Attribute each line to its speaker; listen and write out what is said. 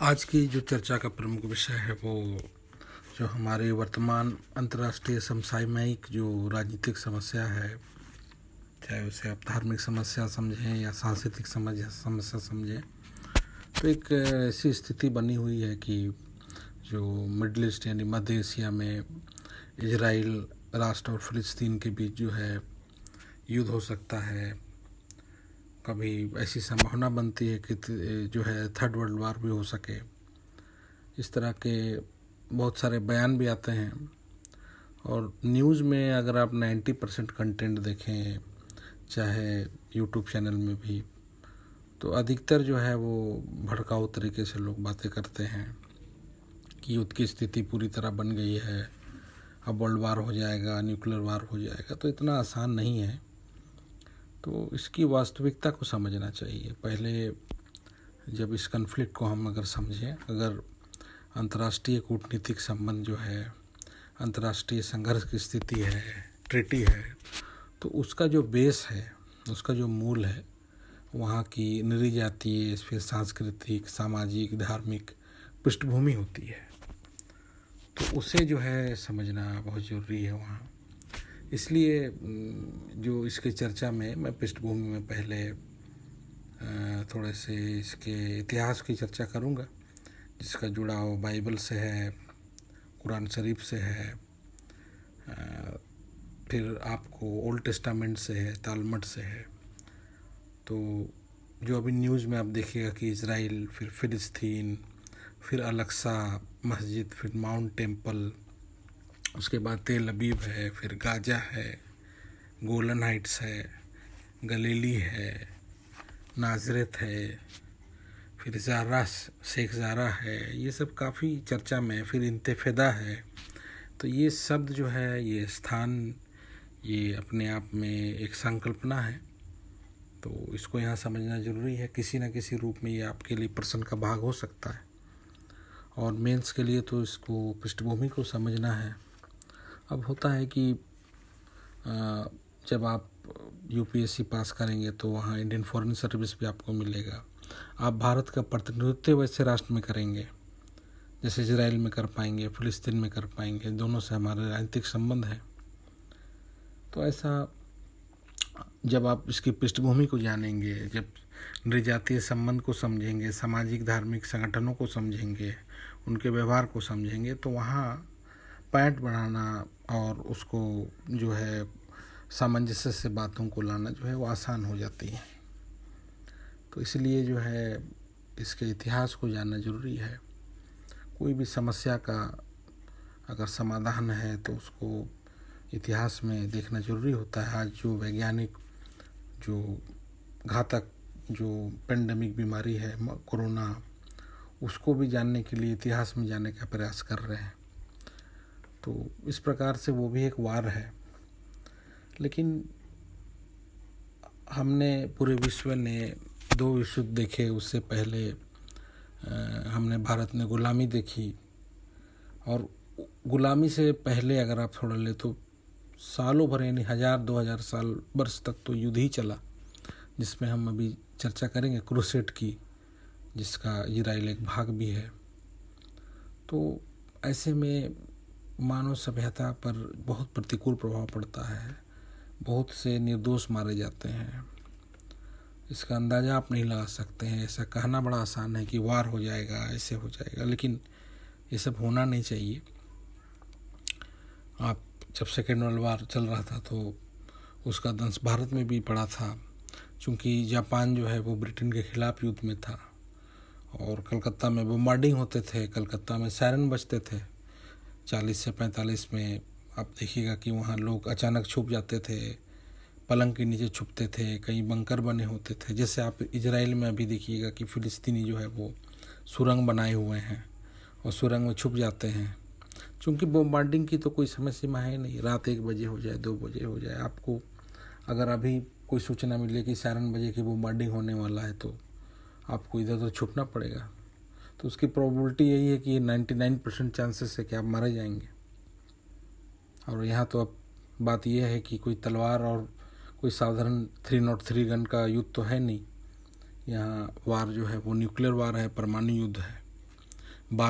Speaker 1: आज की जो चर्चा का प्रमुख विषय है वो जो हमारे वर्तमान अंतर्राष्ट्रीय समसामयिक जो राजनीतिक समस्या है, चाहे उसे आप धार्मिक समस्या समझें या सांस्कृतिक समस्या समझें, तो एक ऐसी स्थिति बनी हुई है कि जो मिडल ईस्ट यानी मध्य एशिया में इजराइल राष्ट्र और फ़िलिस्तीन के बीच जो है युद्ध हो सकता है। कभी ऐसी संभावना बनती है कि जो है थर्ड वर्ल्ड वार भी हो सके। इस तरह के बहुत सारे बयान भी आते हैं और न्यूज़ में अगर आप 90% कंटेंट देखें, चाहे यूट्यूब चैनल में भी, तो अधिकतर जो है वो भड़काऊ तरीके से लोग बातें करते हैं कि युद्ध की स्थिति पूरी तरह बन गई है, अब वर्ल्ड वार हो जाएगा, न्यूक्लियर वार हो जाएगा। तो इतना आसान नहीं है। तो इसकी वास्तविकता को समझना चाहिए। पहले जब इस कन्फ्लिक्ट को हम अगर समझें, अगर अंतर्राष्ट्रीय कूटनीतिक संबंध जो है, अंतर्राष्ट्रीय संघर्ष की स्थिति है, ट्रीटी है, तो उसका जो बेस है, उसका जो मूल है, वहाँ की निरी जातीय, फिर सांस्कृतिक, सामाजिक, धार्मिक पृष्ठभूमि होती है। तो उसे जो है समझना बहुत ज़रूरी है वहाँ। इसलिए जो इसके चर्चा में मैं पृष्ठभूमि में पहले थोड़े से इसके इतिहास की चर्चा करूँगा, जिसका जुड़ाव बाइबल से है, कुरान शरीफ से है, फिर आपको ओल्ड टेस्टामेंट से है, तालमुड से है। तो जो अभी न्यूज़ में आप देखिएगा कि इजराइल, फिर फ़िलिस्तीन, फिर अल-अक्सा मस्जिद, फिर माउंट टेम्पल, उसके बाद तेल अबीब है, फिर गाजा है, गोलन हाइट्स है, गलीली है, नाज़रेत है, फिर ज़ारा, शेख ज़ारा है, ये सब काफ़ी चर्चा में। फिर इंतफादा है। तो ये शब्द जो है, ये स्थान, ये अपने आप में एक संकल्पना है। तो इसको यहाँ समझना ज़रूरी है। किसी न किसी रूप में ये आपके लिए प्रश्न का भाग हो सकता है, और मेंस के लिए तो इसको पृष्ठभूमि को समझना है। अब होता है कि जब आप यूपीएससी पास करेंगे तो वहाँ इंडियन फॉरेन सर्विस भी आपको मिलेगा। आप भारत का प्रतिनिधित्व वैसे राष्ट्र में करेंगे जैसे इजराइल में कर पाएंगे, फ़िलिस्तीन में कर पाएंगे, दोनों से हमारे राजनीतिक संबंध है। तो ऐसा जब आप इसकी पृष्ठभूमि को जानेंगे, जब नृजातीय संबंध को समझेंगे, सामाजिक धार्मिक संगठनों को समझेंगे, उनके व्यवहार को समझेंगे, तो वहाँ पॉइंट बनाना और उसको जो है सामंजस्य से बातों को लाना जो है वो आसान हो जाती है। तो इसलिए जो है इसके इतिहास को जानना ज़रूरी है। कोई भी समस्या का अगर समाधान है तो उसको इतिहास में देखना ज़रूरी होता है। आज जो वैज्ञानिक, जो घातक, जो पेंडेमिक बीमारी है कोरोना, उसको भी जानने के लिए इतिहास में जाने का प्रयास कर रहे हैं। तो इस प्रकार से वो भी एक वार है। लेकिन हमने, पूरे विश्व ने 2 विश्व युद्ध देखे। उससे पहले हमने, भारत ने गुलामी देखी, और गुलामी से पहले अगर आप थोड़ा ले तो सालों भर यानी 1000-2000 साल वर्ष तक तो युद्ध ही चला, जिसमें हम अभी चर्चा करेंगे क्रूसेड की, जिसका इजराइल एक भाग भी है। तो ऐसे में मानव सभ्यता पर बहुत प्रतिकूल प्रभाव पड़ता है। बहुत से निर्दोष मारे जाते हैं। इसका अंदाज़ा आप नहीं लगा सकते हैं। ऐसा कहना बड़ा आसान है कि वार हो जाएगा, ऐसे हो जाएगा, लेकिन ये सब होना नहीं चाहिए। आप जब सेकेंड वर्ल्ड वार चल रहा था तो उसका दंश भारत में भी पड़ा था, क्योंकि जापान जो है वो ब्रिटेन के खिलाफ युद्ध में था, और कलकत्ता में बम्बार्डिंग होते थे, कलकत्ता में सायरन बजते थे। 40 से 45 में आप देखिएगा कि वहाँ लोग अचानक छुप जाते थे, पलंग के नीचे छुपते थे, कई बंकर बने होते थे। जैसे आप इजराइल में अभी देखिएगा कि फ़िलिस्तीनी जो है वो सुरंग बनाए हुए हैं और सुरंग में छुप जाते हैं, क्योंकि बम्बार्डिंग की तो कोई समय सीमा है नहीं। रात 1 बजे हो जाए, 2 बजे हो जाए, आपको अगर अभी कोई सूचना मिले कि 7 बजे की बम्बार्डिंग होने वाला है तो आपको इधर उधर छुपना पड़ेगा। तो उसकी प्रोबेबिलिटी यही है कि 99% चांसेस है कि आप मारे जाएंगे। और यहाँ तो अब बात यह है कि कोई तलवार और कोई साधारण 303 गन का युद्ध तो है नहीं। यहाँ वार जो है वो न्यूक्लियर वार है, परमाणु युद्ध है। बात